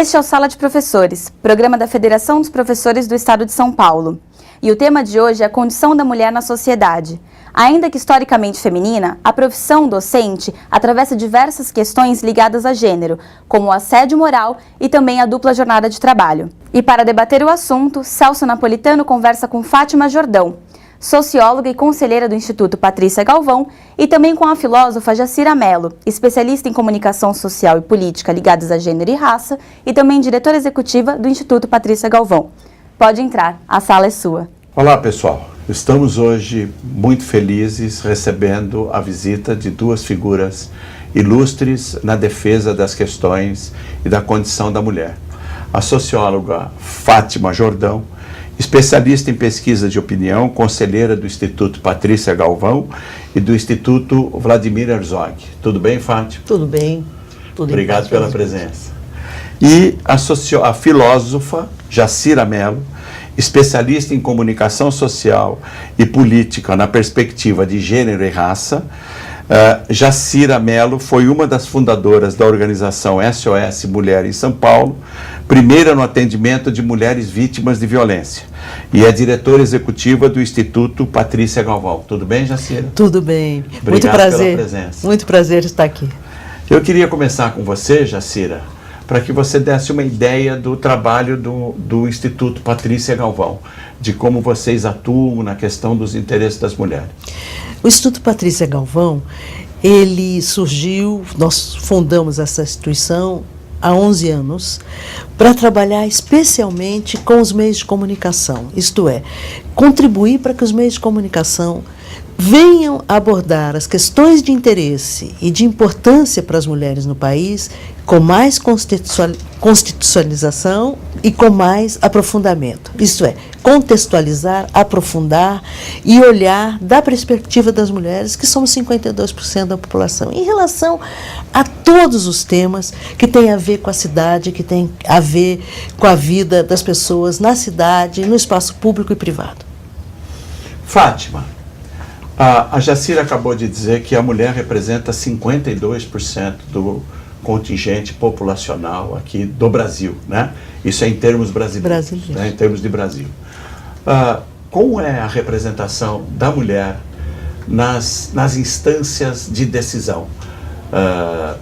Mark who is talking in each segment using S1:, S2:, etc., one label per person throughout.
S1: Este é o Sala de Professores, programa da Federação dos Professores do Estado de São Paulo. E o tema de hoje é a condição da mulher na sociedade. Ainda que historicamente feminina, a profissão docente atravessa diversas questões ligadas a gênero, como o assédio moral e também a dupla jornada de trabalho. E para debater o assunto, Celso Napolitano conversa com Fátima Jordão, socióloga e conselheira do Instituto Patrícia Galvão, e também com a filósofa Jacira Mello, especialista em comunicação social e política ligadas a gênero e raça, e também diretora executiva do Instituto Patrícia Galvão. Pode entrar, a sala é sua.
S2: Olá, pessoal. Estamos hoje muito felizes recebendo a visita de duas figuras ilustres na defesa das questões e da condição da mulher. A socióloga Fátima Jordão, especialista em pesquisa de opinião, conselheira do Instituto Patrícia Galvão e do Instituto Vladimir Herzog. Tudo bem, Fátima?
S3: Tudo bem. Tudo
S2: Obrigado pela presença. E a filósofa Jacira Mello, especialista em comunicação social e política na perspectiva de gênero e raça. Jacira Mello foi uma das fundadoras da organização SOS Mulher em São Paulo, primeira no atendimento de mulheres vítimas de violência, e é diretora executiva do Instituto Patrícia Galvão. Tudo bem, Jacira?
S3: Tudo bem.
S2: Obrigado
S3: muito prazer.
S2: pela presença.
S3: Muito prazer estar aqui.
S2: Eu queria começar com você, Jacira, para que você desse uma ideia do trabalho do Instituto Patrícia Galvão, de como vocês atuam na questão dos interesses das mulheres.
S3: O Instituto Patrícia Galvão, ele surgiu, nós fundamos essa instituição há 11 anos, para trabalhar especialmente com os meios de comunicação, isto é, contribuir para que os meios de comunicação venham abordar as questões de interesse e de importância para as mulheres no país com mais constitucionalização e com mais aprofundamento. Isto é, contextualizar, aprofundar e olhar da perspectiva das mulheres, que somos 52% da população, em relação a todos os temas que têm a ver com a cidade, que têm a ver com a vida das pessoas na cidade, no espaço público e privado.
S2: Fátima, a Jacira acabou de dizer que a mulher representa 52% do contingente populacional aqui do Brasil, né? Isso é em termos brasileiros, né? Em termos de Brasil. Como é a representação da mulher nas instâncias de decisão?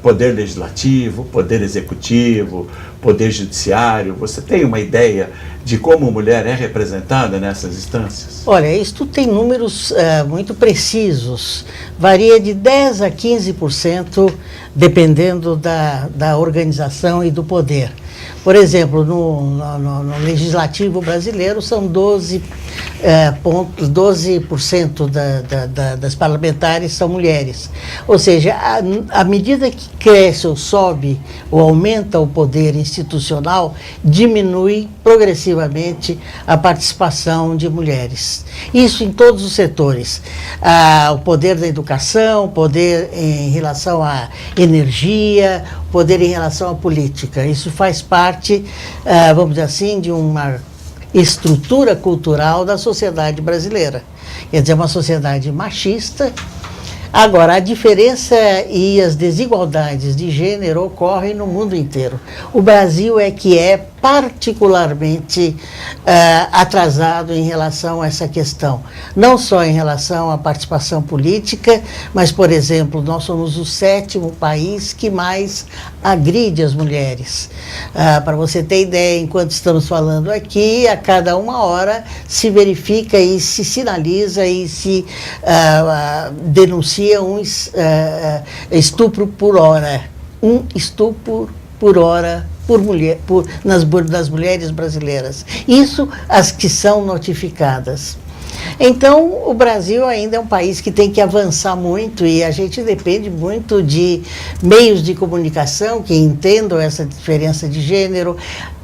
S2: Poder legislativo, poder executivo, poder judiciário. Você tem uma ideia de como a mulher é representada nessas instâncias?
S4: Olha, isto tem números muito precisos, varia de 10% a 15%, dependendo da organização e do poder. Por exemplo, no legislativo brasileiro são 12% das parlamentares são mulheres. Ou seja, à medida que cresce ou sobe ou aumenta o poder institucional, diminui progressivamente a participação de mulheres. Isso em todos os setores. O poder da educação, o poder em relação à energia, o poder em relação à política. Isso faz parte, vamos dizer assim, de uma estrutura cultural da sociedade brasileira. Quer dizer, uma sociedade machista. Agora, a diferença e as desigualdades de gênero ocorrem no mundo inteiro. O Brasil é que é particularmente atrasado em relação a essa questão. Não só em relação à participação política, mas, por exemplo, nós somos o 7º país que mais agride as mulheres. Para você ter ideia, enquanto estamos falando aqui, a cada 1 hora se verifica e se sinaliza e se denuncia um estupro por hora. Um estupro por hora das mulheres brasileiras. Isso as que são notificadas. Então, o Brasil ainda é um país que tem que avançar muito e a gente depende muito de meios de comunicação que entendam essa diferença de gênero,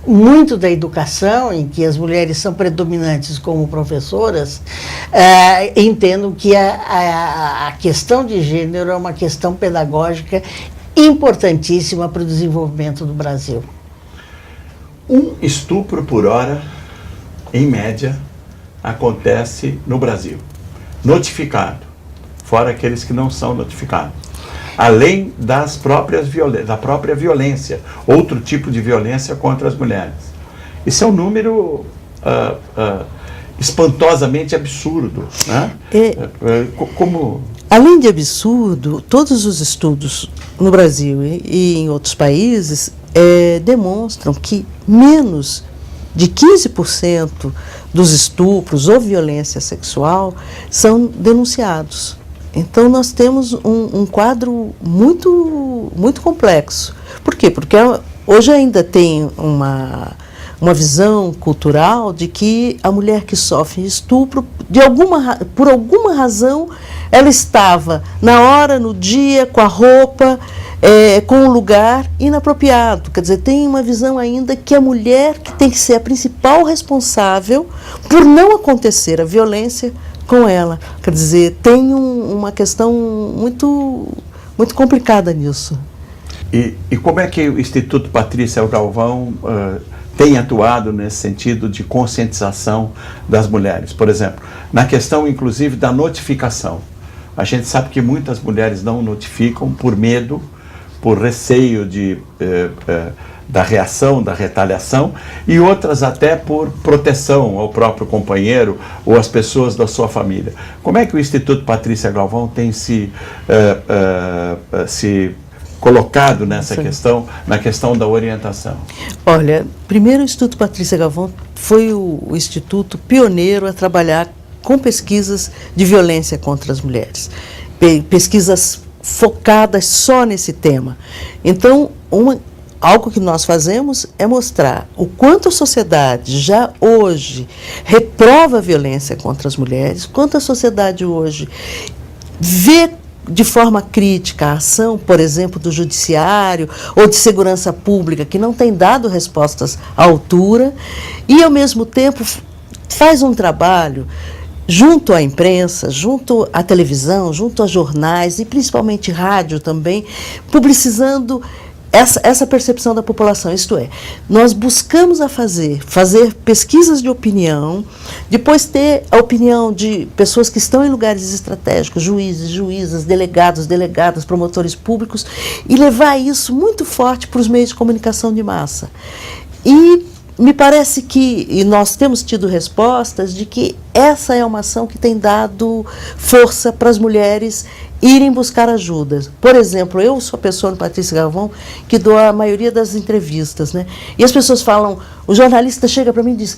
S4: muito da educação, em que as mulheres são predominantes como professoras, entendam que a questão de gênero é uma questão pedagógica importantíssima para o desenvolvimento do Brasil.
S2: Um estupro por hora, em média, acontece no Brasil. Notificado, fora aqueles que não são notificados. além da própria violência, outro tipo de violência contra as mulheres. Isso é um número espantosamente absurdo, né? Como...
S3: Além de absurdo, todos os estudos no Brasil e em outros países demonstram que menos de 15% dos estupros ou violência sexual são denunciados. Então, nós temos um quadro muito, muito complexo. Por quê? Porque hoje ainda tem uma visão cultural de que a mulher que sofre estupro, por alguma razão, ela estava na hora, no dia, com a roupa, com o lugar inapropriado. Quer dizer, tem uma visão ainda que a mulher que tem que ser a principal responsável por não acontecer a violência com ela. Quer dizer, tem uma questão muito, muito complicada nisso.
S2: E como é que o Instituto Patrícia Galvão tem atuado nesse sentido de conscientização das mulheres? Por exemplo, na questão, inclusive, da notificação. A gente sabe que muitas mulheres não notificam por medo, por receio da reação, da retaliação, e outras até por proteção ao próprio companheiro ou às pessoas da sua família. Como é que o Instituto Patrícia Galvão tem se colocado nessa questão, na questão da orientação?
S3: Olha, primeiro o Instituto Patrícia Galvão foi o instituto pioneiro a trabalhar com pesquisas de violência contra as mulheres, pesquisas focadas só nesse tema. Então, algo que nós fazemos é mostrar o quanto a sociedade já hoje reprova a violência contra as mulheres, quanto a sociedade hoje vê de forma crítica a ação, por exemplo, do judiciário ou de segurança pública, que não tem dado respostas à altura, e, ao mesmo tempo, faz um trabalho junto à imprensa, junto à televisão, junto a jornais e principalmente rádio também, publicizando essa percepção da população. Isto é, nós buscamos fazer pesquisas de opinião, depois ter a opinião de pessoas que estão em lugares estratégicos, juízes, juízas, delegadas, promotores públicos, e levar isso muito forte para os meios de comunicação de massa. E me parece e nós temos tido respostas de que essa é uma ação que tem dado força para as mulheres irem buscar ajuda. Por exemplo, eu sou a pessoa no Patrícia Galvão que dou a maioria das entrevistas, né? E as pessoas falam, o jornalista chega para mim e diz: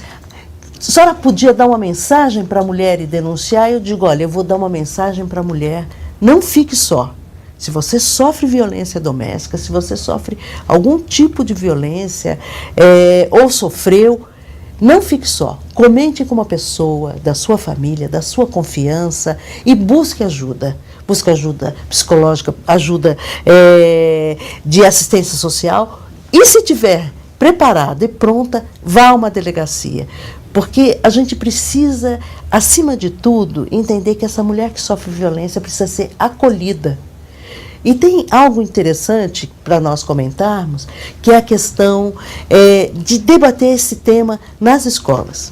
S3: a senhora podia dar uma mensagem para a mulher e denunciar? Eu digo: olha, eu vou dar uma mensagem para a mulher, não fique só. Se você sofre violência doméstica, se você sofre algum tipo de violência ou sofreu, não fique só. Comente com uma pessoa da sua família, da sua confiança e busque ajuda. Busque ajuda psicológica, ajuda de assistência social. E se tiver preparada e pronta, vá a uma delegacia. Porque a gente precisa, acima de tudo, entender que essa mulher que sofre violência precisa ser acolhida. E tem algo interessante para nós comentarmos, que é a questão de debater esse tema nas escolas.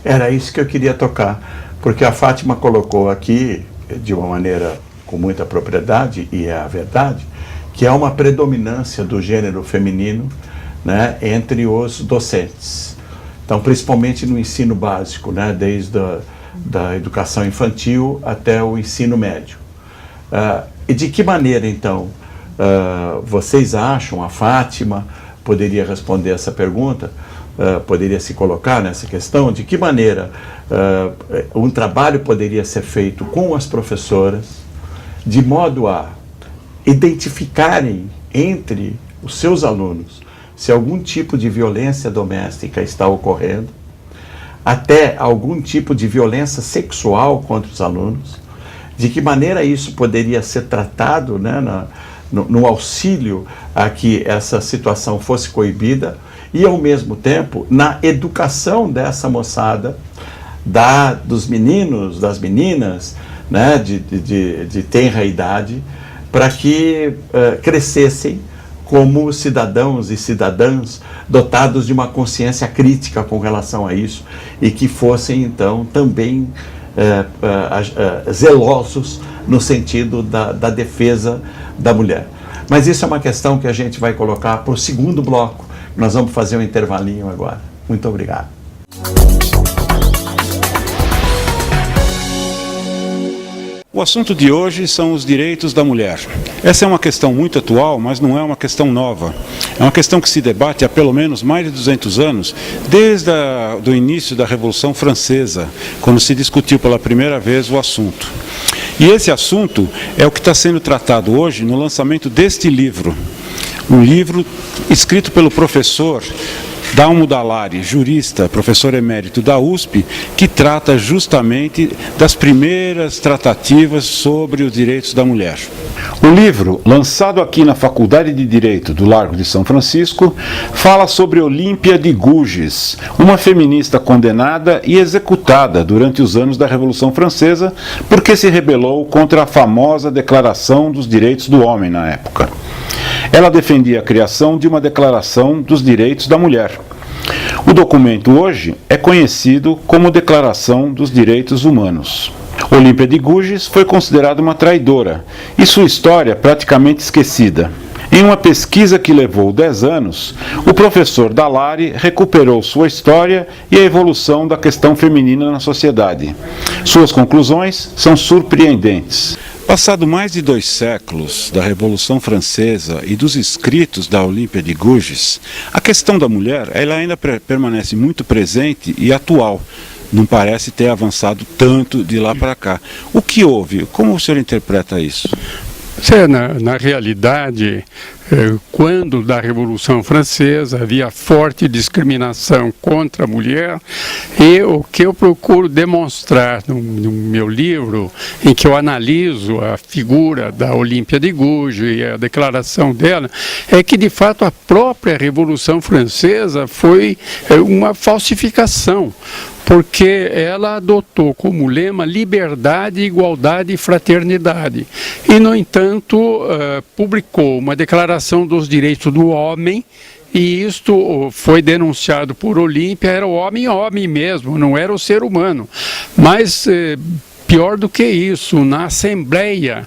S2: Era isso que eu queria tocar, porque a Fátima colocou aqui, de uma maneira com muita propriedade, e é a verdade, que há uma predominância do gênero feminino, né, entre os docentes. Então, principalmente no ensino básico, né, desde da educação infantil até o ensino médio. E de que maneira, então, vocês acham, a Fátima poderia responder essa pergunta, poderia se colocar nessa questão, de que maneira um trabalho poderia ser feito com as professoras, de modo a identificarem entre os seus alunos se algum tipo de violência doméstica está ocorrendo, até algum tipo de violência sexual contra os alunos, de que maneira isso poderia ser tratado, né, no auxílio a que essa situação fosse coibida, e ao mesmo tempo na educação dessa moçada, dos meninos, das meninas, né, de tenra idade, para que crescessem como cidadãos e cidadãs dotados de uma consciência crítica com relação a isso, e que fossem então também zelosos no sentido da defesa da mulher. Mas isso é uma questão que a gente vai colocar para o segundo bloco. Nós vamos fazer um intervalinho agora. Muito obrigado.
S5: O assunto de hoje são os direitos da mulher. Essa é uma questão muito atual, mas não é uma questão nova. É uma questão que se debate há pelo menos mais de 200 anos, desde o início da Revolução Francesa, quando se discutiu pela primeira vez o assunto. E esse assunto é o que está sendo tratado hoje no lançamento deste livro. Um livro escrito pelo professor Dalmo Dallari, jurista, professor emérito da USP, que trata justamente das primeiras tratativas sobre os direitos da mulher. O livro, lançado aqui na Faculdade de Direito do Largo de São Francisco, fala sobre Olímpia de Gouges, uma feminista condenada e executada durante os anos da Revolução Francesa porque se rebelou contra a famosa Declaração dos Direitos do Homem na época. Ela defendia a criação de uma Declaração dos Direitos da Mulher. O documento hoje é conhecido como Declaração dos Direitos Humanos. Olímpia de Gouges foi considerada uma traidora e sua história praticamente esquecida. Em uma pesquisa que levou 10 anos, o professor Dallari recuperou sua história e a evolução da questão feminina na sociedade. Suas conclusões são surpreendentes. Passado mais de 2 séculos da Revolução Francesa e dos escritos da Olímpia de Gouges, a questão da mulher ela ainda permanece muito presente e atual. Não parece ter avançado tanto de lá para cá. O que houve? Como o senhor interpreta isso?
S6: Na realidade, quando da Revolução Francesa havia forte discriminação contra a mulher, e o que eu procuro demonstrar no meu livro, em que eu analiso a figura da Olímpia de Gouges e a declaração dela, é que de fato a própria Revolução Francesa foi uma falsificação, porque ela adotou como lema liberdade, igualdade e fraternidade. E, no entanto, publicou uma declaração dos direitos do homem, e isto foi denunciado por Olímpia, era o homem mesmo, não era o ser humano. Mas pior do que isso, na Assembleia,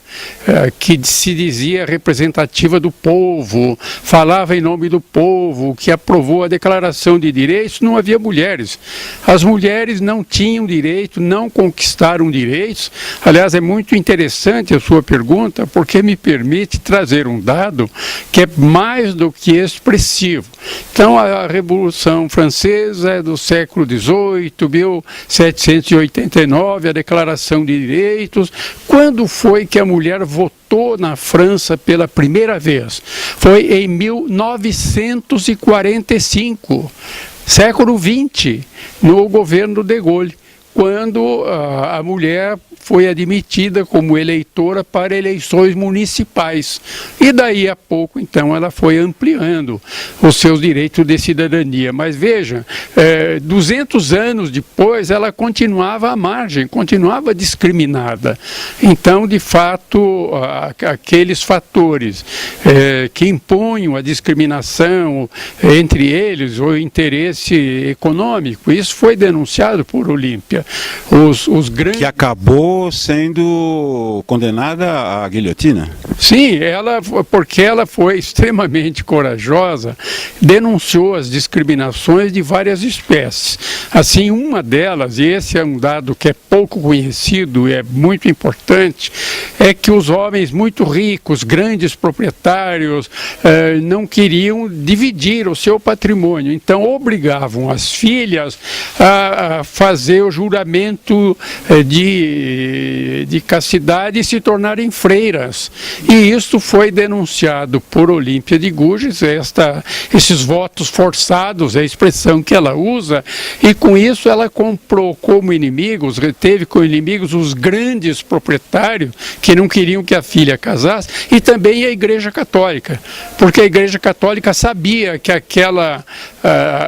S6: que se dizia representativa do povo, falava em nome do povo, que aprovou a Declaração de Direitos, não havia mulheres. As mulheres não tinham direito, não conquistaram direitos. Aliás, é muito interessante a sua pergunta, porque me permite trazer um dado que é mais do que expressivo. Então, a Revolução Francesa é do século XVIII, 1789, a Declaração de Direitos. Quando foi que a mulher votou na França pela primeira vez? Foi em 1945, século XX, no governo de Gaulle, quando a mulher foi admitida como eleitora para eleições municipais. E daí a pouco, então, ela foi ampliando os seus direitos de cidadania. Mas veja, 200 anos depois, ela continuava à margem, continuava discriminada. Então, de fato, aqueles fatores que impunham a discriminação, entre eles o interesse econômico, isso foi denunciado por Olímpia. Os grandes...
S5: Que acabou sendo condenada à guilhotina?
S6: Sim, porque ela foi extremamente corajosa, denunciou as discriminações de várias espécies. Assim, uma delas, e esse é um dado que é pouco conhecido e é muito importante, é que os homens muito ricos, grandes proprietários, não queriam dividir o seu patrimônio, então obrigavam as filhas a fazer o juramento de castidade e se tornarem freiras. E isso foi denunciado por Olímpia de Gouges, esses votos forçados, é a expressão que ela usa, e com isso ela comprou como inimigos, teve como inimigos os grandes proprietários que não queriam que a filha casasse, e também a Igreja Católica, porque a Igreja Católica sabia que aquela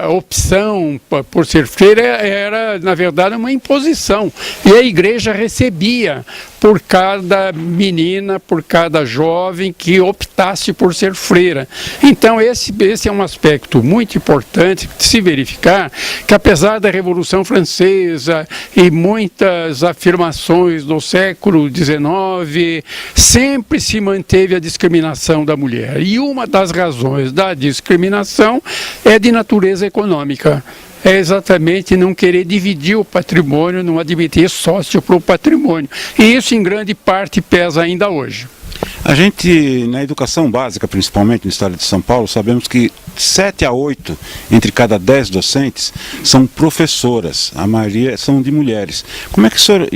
S6: opção por ser freira era, na verdade, uma imposição. E a igreja recebia por cada menina, por cada jovem que optasse por ser freira. Então esse é um aspecto muito importante de se verificar, que apesar da Revolução Francesa e muitas afirmações do século XIX, sempre se manteve a discriminação da mulher. E uma das razões da discriminação é de natureza econômica. É exatamente não querer dividir o patrimônio, não admitir sócio para o patrimônio. E isso, em grande parte, pesa ainda hoje.
S5: A gente, na educação básica, principalmente no estado de São Paulo, sabemos que 7 a 8 entre cada 10 docentes são professoras, a maioria são de mulheres. Como é que o senhor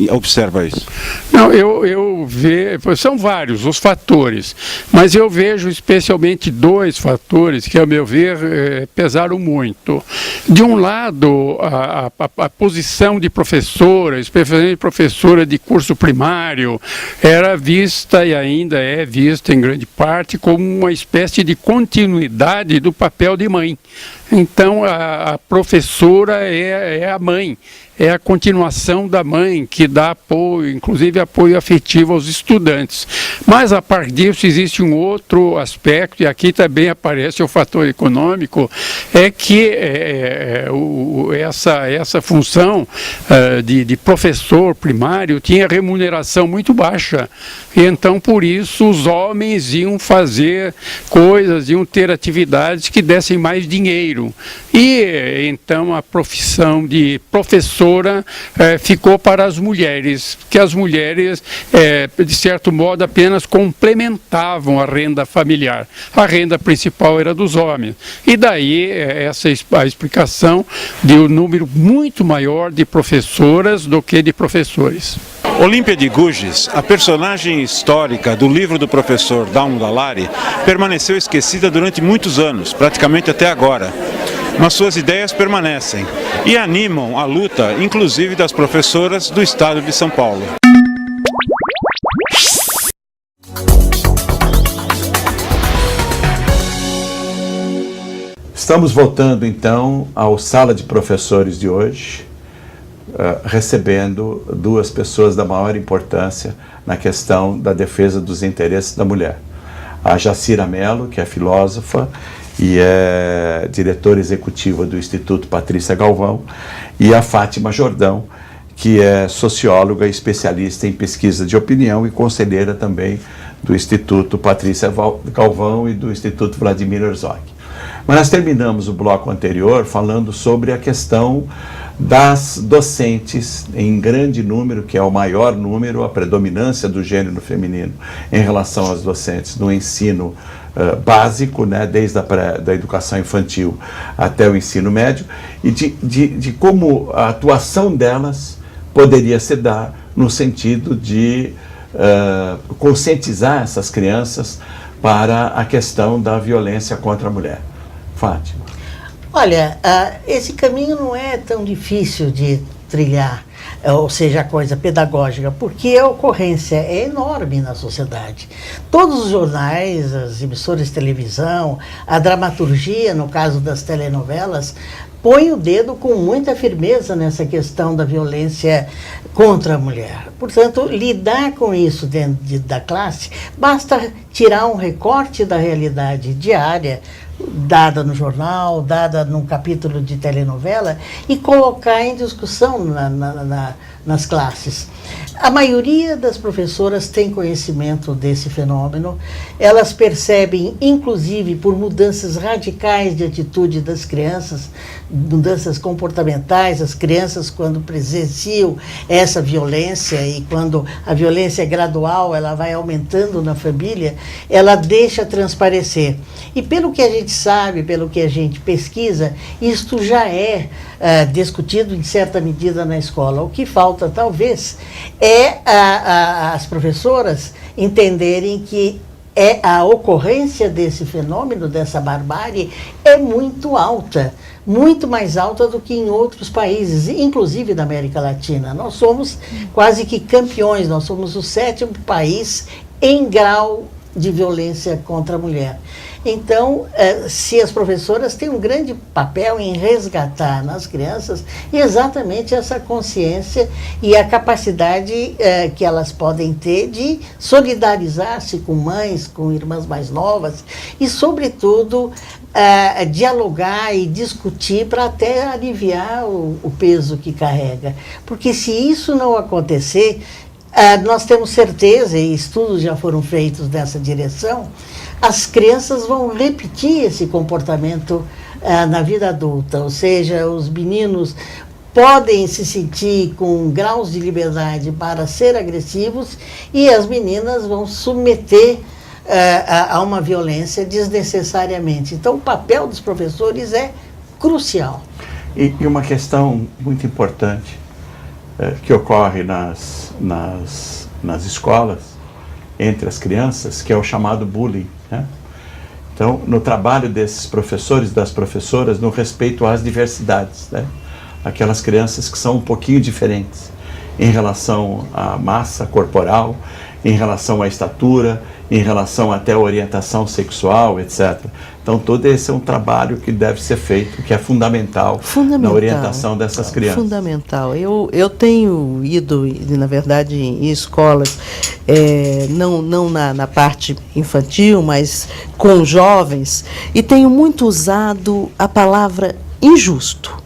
S5: observa isso?
S6: Não, eu vejo, são vários os fatores, mas eu vejo especialmente 2 fatores que, ao meu ver, pesaram muito. De um lado, a posição de professora, especialmente professora de curso primário, era vista e ainda é vista em grande parte como uma espécie de continuidade do papel de mãe. Então, a professora é a mãe. É a continuação da mãe que dá apoio, inclusive apoio afetivo aos estudantes. Mas, a partir disso, existe um outro aspecto, e aqui também aparece o fator econômico, é que essa função de professor primário tinha remuneração muito baixa. E, então, por isso, os homens iam fazer coisas, iam ter atividades que dessem mais dinheiro. E, então, a profissão de professora ficou para as mulheres, que as mulheres, de certo modo, apenas complementavam a renda familiar. A renda principal era dos homens. E daí essa a explicação de um número muito maior de professoras do que de professores.
S5: Olímpia de Gouges, a personagem histórica do livro do professor Dalmo Dallari, permaneceu esquecida durante muitos anos, praticamente até agora. Mas suas ideias permanecem e animam a luta, inclusive das professoras do estado de São Paulo.
S2: Estamos voltando então ao Sala de Professores de hoje, recebendo 2 pessoas da maior importância na questão da defesa dos interesses da mulher. A Jacira Mello, que é filósofa e é diretora executiva do Instituto Patrícia Galvão, e a Fátima Jordão, que é socióloga e especialista em pesquisa de opinião e conselheira também do Instituto Patrícia Galvão e do Instituto Vladimir Herzog. Mas nós terminamos o bloco anterior falando sobre a questão das docentes em grande número, que é o maior número, a predominância do gênero feminino em relação às docentes no ensino básico, né, desde da educação infantil até o ensino médio, e de como a atuação delas poderia se dar no sentido de conscientizar essas crianças para a questão da violência contra a mulher. Fátima.
S4: Olha, esse caminho não é tão difícil de trilhar, ou seja, a coisa pedagógica, porque a ocorrência é enorme na sociedade. Todos os jornais, as emissoras de televisão, a dramaturgia, no caso das telenovelas, põe o dedo com muita firmeza nessa questão da violência contra a mulher. Portanto, lidar com isso dentro da classe, basta tirar um recorte da realidade diária, dada no jornal, dada num capítulo de telenovela, e colocar em discussão nas classes. A maioria das professoras tem conhecimento desse fenômeno, elas percebem, inclusive, por mudanças radicais de atitude das crianças, mudanças comportamentais, as crianças quando presenciam essa violência e quando a violência é gradual, ela vai aumentando na família, ela deixa transparecer. E pelo que a gente sabe, pelo que a gente pesquisa, isto já é discutido em certa medida na escola. O que falta, talvez, é as professoras entenderem que a ocorrência desse fenômeno, dessa barbárie, é muito alta, muito mais alta do que em outros países, inclusive na América Latina. Nós somos quase que campeões, nós somos o 7º país em grau de violência contra a mulher. Então, se as professoras têm um grande papel em resgatar nas crianças exatamente essa consciência e a capacidade que elas podem ter de solidarizar-se com mães, com irmãs mais novas e, sobretudo, dialogar e discutir para até aliviar o peso que carrega. Porque se isso não acontecer, nós temos certeza, e estudos já foram feitos nessa direção, as crianças vão repetir esse comportamento na vida adulta, ou seja, os meninos podem se sentir com graus de liberdade para ser agressivos e as meninas vão submeter a uma violência desnecessariamente. Então, o papel dos professores é crucial.
S2: E uma questão muito importante que ocorre nas escolas, entre as crianças, que é o chamado bullying, né? Então, no trabalho desses professores, das professoras, no respeito às diversidades, né? Aquelas crianças que são um pouquinho diferentes em relação à massa corporal, em relação à estatura, em relação até à orientação sexual, etc. Então, todo esse é um trabalho que deve ser feito, que é fundamental na orientação dessas crianças.
S3: Fundamental. Eu tenho ido, na verdade, em escolas, não na parte infantil, mas com jovens, e tenho muito usado a palavra injusto.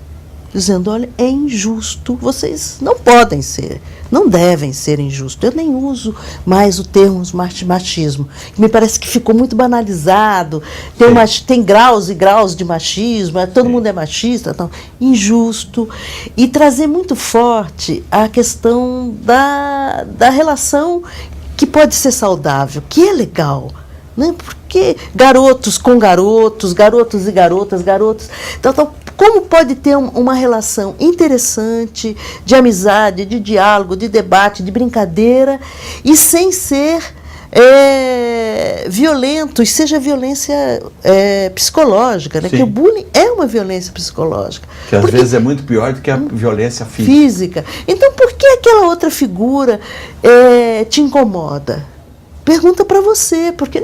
S3: Dizendo, olha, é injusto, vocês não podem ser, não devem ser injustos. Eu nem uso mais o termo machismo, que me parece que ficou muito banalizado, tem graus e graus de machismo, todo mundo é machista, então, injusto. E trazer muito forte a questão da relação que pode ser saudável, que é legal, né? Porque garotos com garotos, garotos e garotas, garotos. Então, como pode ter uma relação interessante, de amizade, de diálogo, de debate, de brincadeira, e sem ser violento, e seja violência psicológica, né? Que o bullying é uma violência psicológica.
S2: Que às vezes é muito pior do que a violência física.
S3: Então, por que aquela outra figura te incomoda? Pergunta para você, porque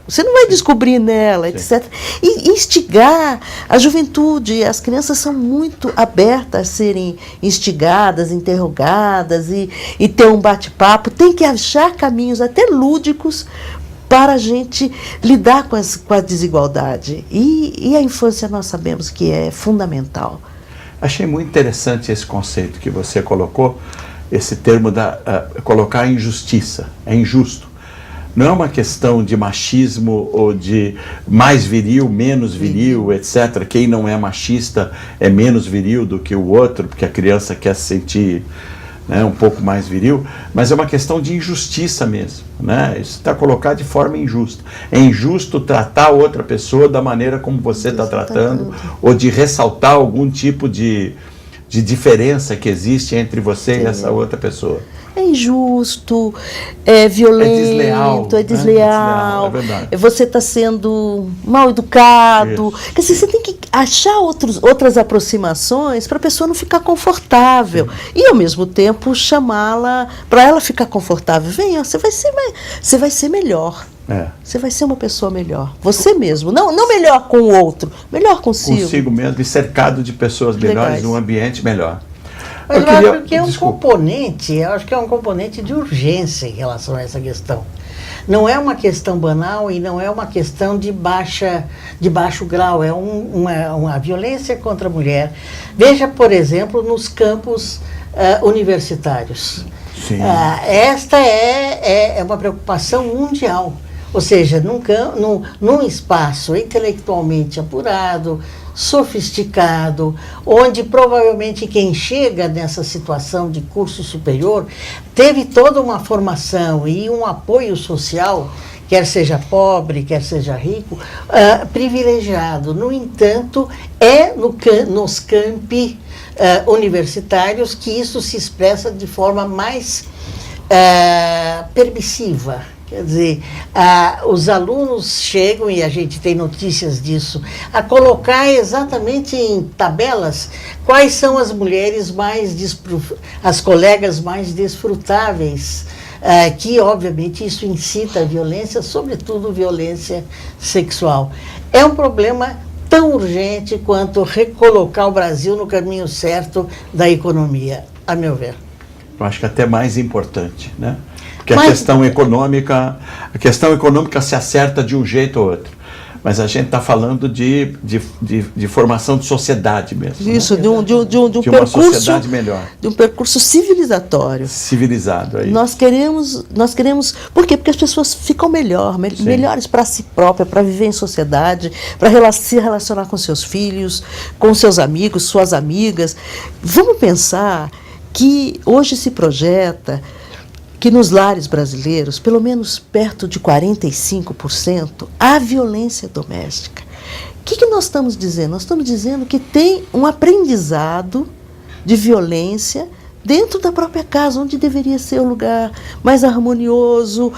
S3: você não vai descobrir nela, etc. E instigar a juventude, as crianças são muito abertas a serem instigadas, interrogadas e ter um bate-papo. Tem que achar caminhos até lúdicos para a gente lidar com a desigualdade. E a infância nós sabemos que é fundamental.
S2: Achei muito interessante esse conceito que você colocou, esse termo colocar injustiça, é injusto. Não é uma questão de machismo ou de mais viril, menos viril, etc. Quem não é machista é menos viril do que o outro, porque a criança quer se sentir, né, um pouco mais viril, mas é uma questão de injustiça mesmo, né? Isso está colocado de forma injusta. É injusto tratar outra pessoa da maneira como você está tratando, ou de ressaltar algum tipo de diferença que existe entre você e essa outra pessoa.
S3: É injusto, é violento, é desleal,
S2: é verdade.
S3: Você está sendo mal educado. Quer dizer, você tem que achar outras aproximações para a pessoa não ficar confortável. E, ao mesmo tempo, chamá-la para ela ficar confortável. Venha, você vai ser melhor. Você vai ser uma pessoa melhor. Você mesmo. Não melhor com o outro, melhor consigo.
S2: Consigo mesmo e cercado de pessoas melhores, num ambiente melhor.
S4: Mas eu acho que é um componente, eu acho que é um componente de urgência em relação a essa questão. Não é uma questão banal e não é uma questão de baixo grau, é uma violência contra a mulher. Veja, por exemplo, nos campos universitários. Esta é uma preocupação mundial. Ou seja, num espaço intelectualmente apurado, sofisticado, onde provavelmente quem chega nessa situação de curso superior teve toda uma formação e um apoio social, quer seja pobre, quer seja rico, privilegiado. No entanto, nos campi universitários que isso se expressa de forma mais permissiva. Quer dizer, os alunos chegam, e a gente tem notícias disso, a colocar exatamente em tabelas quais são as mulheres as colegas mais desfrutáveis que obviamente isso incita a violência, sobretudo violência sexual. É um problema tão urgente quanto recolocar o Brasil no caminho certo da economia, a meu ver.
S2: Eu acho que até mais importante, né? Porque
S4: Mas-
S2: a questão econômica se acerta de um jeito ou outro. Mas a gente está falando de formação de sociedade mesmo. Né?
S3: Isso, de um
S2: De uma
S3: percurso,
S2: sociedade melhor,
S3: de um percurso civilizatório.
S2: civilizado. Aí.
S3: Nós queremos, por quê? Porque as pessoas ficam melhores para si próprias, para viver em sociedade, para se relacionar com seus filhos, com seus amigos, suas amigas. Vamos pensar que hoje se projeta que nos lares brasileiros, pelo menos perto de 45%, há violência doméstica. O que nós estamos dizendo? Nós estamos dizendo que tem um aprendizado de violência dentro da própria casa, onde deveria ser o lugar mais harmonioso,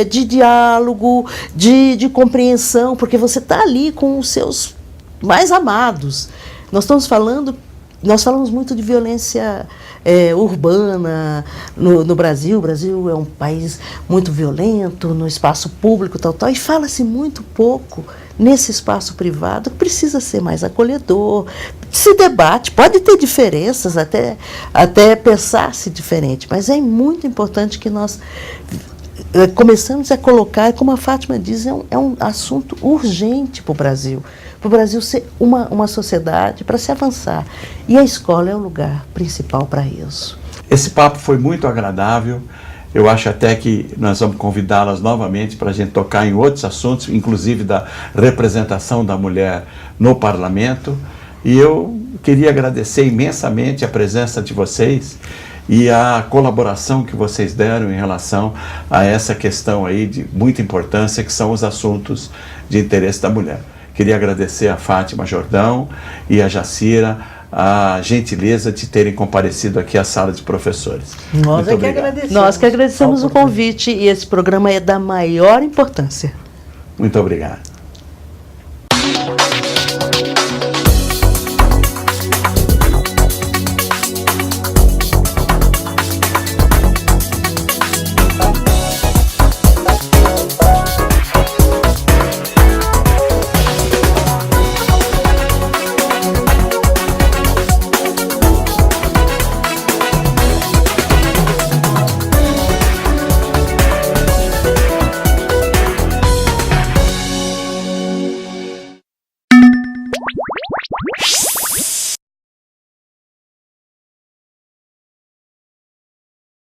S3: de diálogo, de compreensão, porque você está ali com os seus mais amados. Nós falamos muito de violência urbana no Brasil. O Brasil é um país muito violento no espaço público, e fala-se muito pouco nesse espaço privado, que precisa ser mais acolhedor. Se debate, pode ter diferenças, até pensar-se diferente, mas é muito importante que nós começamos a colocar, como a Fátima diz, é um assunto urgente para o Brasil ser uma sociedade, para se avançar. E a escola é o lugar principal para isso.
S2: Esse papo foi muito agradável. Eu acho até que nós vamos convidá-las novamente para a gente tocar em outros assuntos, inclusive da representação da mulher no parlamento. E eu queria agradecer imensamente a presença de vocês e a colaboração que vocês deram em relação a essa questão aí de muita importância, que são os assuntos de interesse da mulher. Queria agradecer a Fátima Jordão e a Jacira a gentileza de terem comparecido aqui à sala de professores.
S4: Nós
S2: Muito
S4: que
S2: obrigado.
S4: agradecemos.
S3: Nós que agradecemos o convite, e esse programa é da maior importância.
S2: Muito obrigado.